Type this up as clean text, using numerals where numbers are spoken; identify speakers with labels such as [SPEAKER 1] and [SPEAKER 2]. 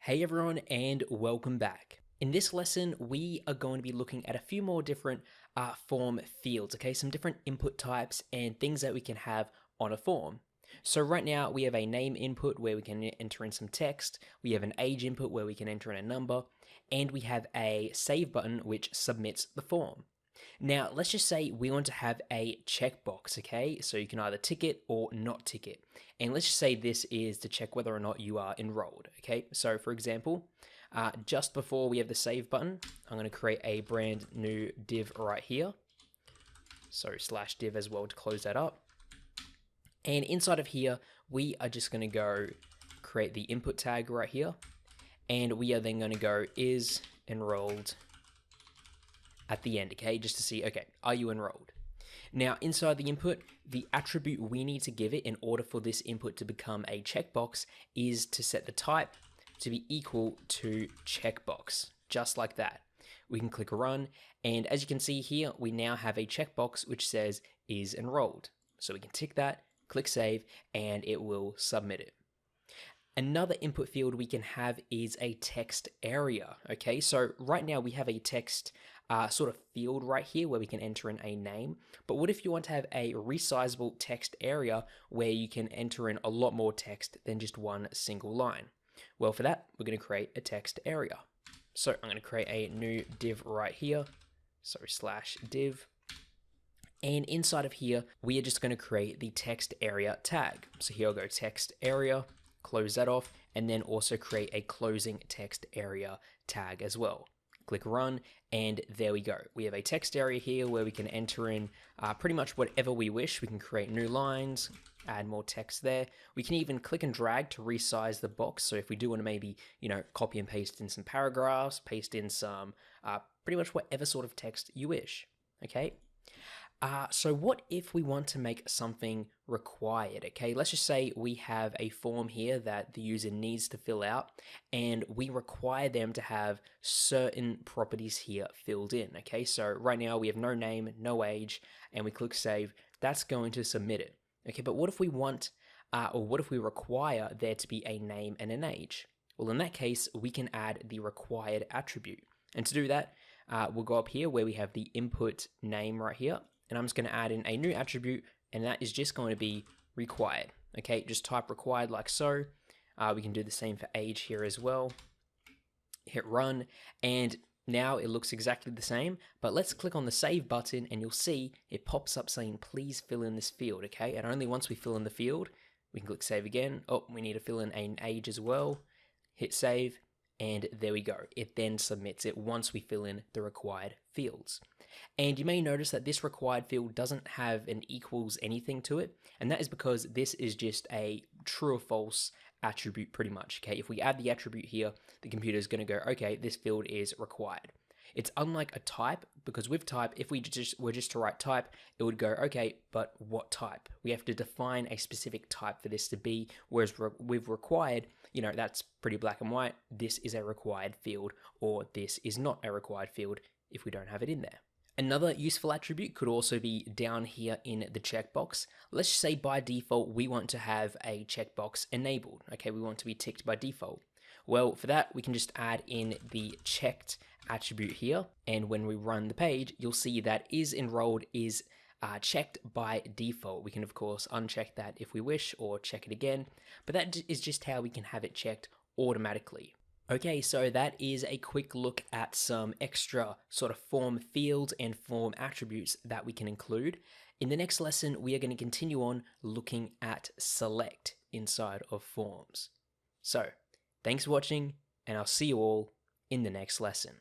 [SPEAKER 1] Hey everyone, and welcome back. In this lesson, we are going to be looking at a few more different form fields, okay? Some different input types and things that we can have on a form. So right now, we have a name input where we can enter in some text, we have an age input where we can enter in a number, and we have a save button which submits the form. Now, let's just say we want to have a checkbox, okay? So you can either tick it or not tick it. And let's just say this is to check whether or not you are enrolled, okay? So for example, just before we have the save button, I'm going to create a brand new div right here. So /div as well to close that up. And inside of here, we are just going to go create the input tag right here. And we are then going to go is enrolled at the end, okay, just to see, okay, are you enrolled? Now, inside the input, the attribute we need to give it in order for this input to become a checkbox is to set the type to be equal to checkbox, just like that. We can click run, and as you can see here, we now have a checkbox which says is enrolled. So we can tick that, click save, and it will submit it. Another input field we can have is a text area, okay? So right now we have a text sort of field right here where we can enter in a name. But what if you want to have a resizable text area where you can enter in a lot more text than just one single line? Well, for that, we're going to create a text area. So I'm going to create a new div right here. So /div. And inside of here, we are just going to create the text area tag. So here I'll go text area, close that off, and then also create a closing text area tag as well. Click run, and there we go. We have a text area here where we can enter in pretty much whatever we wish. We can create new lines, add more text there. We can even click and drag to resize the box. So if we do want to maybe, copy and paste in some paragraphs, paste in some pretty much whatever sort of text you wish, okay? So what if we want to make something required, okay? Let's just say we have a form here that the user needs to fill out, and we require them to have certain properties here filled in, okay? So right now we have no name, no age, and we click save. That's going to submit it, okay? But what if we want, or what if we require there to be a name and an age? Well, in that case, we can add the required attribute. And to do that, we'll go up here where we have the input name right here, and I'm just going to add in a new attribute, and that is just going to be required. Okay, just type required like so. We can do the same for age here as well. Hit run, and now it looks exactly the same, but let's click on the save button and you'll see it pops up saying please fill in this field, okay? And only once we fill in the field, we can click save again. Oh, we need to fill in an age as well. Hit save, and there we go. It then submits it once we fill in the required fields. And you may notice that this required field doesn't have an equals anything to it, and that is because this is just a true or false attribute pretty much, okay? If we add the attribute here, the computer is going to go, okay, this field is required. It's unlike a type, because with type, if we were just to write type, it would go, okay, but what type? We have to define a specific type for this to be, whereas with required, that's pretty black and white. This is a required field, or this is not a required field if we don't have it in there. Another useful attribute could also be down here in the checkbox. Let's just say by default, we want to have a checkbox enabled. Okay, we want to be ticked by default. Well, for that, we can just add in the checked attribute here. And when we run the page, you'll see that is enrolled is checked by default. We can, of course, uncheck that if we wish or check it again. But that is just how we can have it checked automatically. Okay, so that is a quick look at some extra sort of form fields and form attributes that we can include. In the next lesson, we are going to continue on looking at select inside of forms. So, thanks for watching, and I'll see you all in the next lesson.